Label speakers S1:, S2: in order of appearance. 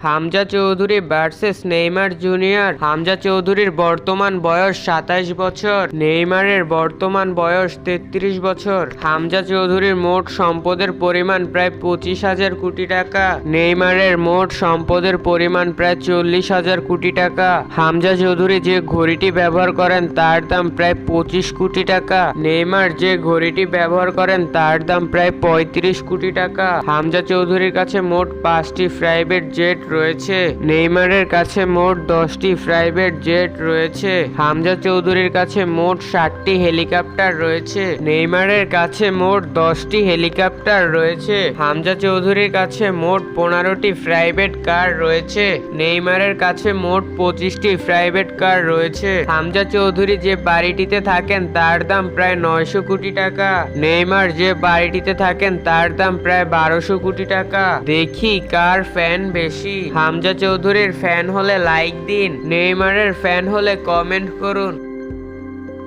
S1: Hamza Chowdhury versus Neymar junior. Hamza চৌধুরীর বর্তমান বয়স 27 বছর, নেইমারের বর্তমান বয়স 33 বছর। হামজা চৌধুরীর মোট সম্পদের পরিমাণ প্রায় 25,000 কোটি টাকা, নেইমারের মোট সম্পদের পরিমাণ প্রায় 40,000 কোটি টাকা। হামজা চৌধুরী যে ঘড়িটি ব্যবহার করেন তার দাম প্রায় 25 কোটি টাকা, নেইমার যে ঘড়িটি ব্যবহার করেন তার দাম প্রায় 35 কোটি টাকা। হামজা চৌধুরীর কাছে মোট 5টি প্রাইভেট জেট রয়েছে, নেইমারের কাছে মোট 10টি প্রাইভেট জেট রয়েছে। হামজা চৌধুরীর কাছে মোট 60টি হেলিকপ্টার রয়েছে, নেইমারের কাছে মোট 10টি হেলিকপ্টার রয়েছে। হামজা চৌধুরীর কাছে মোট 15টি প্রাইভেট কার রয়েছে, নেইমারের কাছে মোট 25টি প্রাইভেট কার রয়েছে। হামজা চৌধুরী যে বাড়িটিতে থাকেন তার দাম প্রায় 900 কোটি টাকা, নেইমার যে বাড়িটিতে থাকেন তার দাম প্রায় 1200 কোটি টাকা। দেখি কার ফ্যান বেশি। হামজা চৌধুরীর ফ্যান হলে লাইক দিন, নেইমারের ফ্যান হলে কমেন্ট করুন।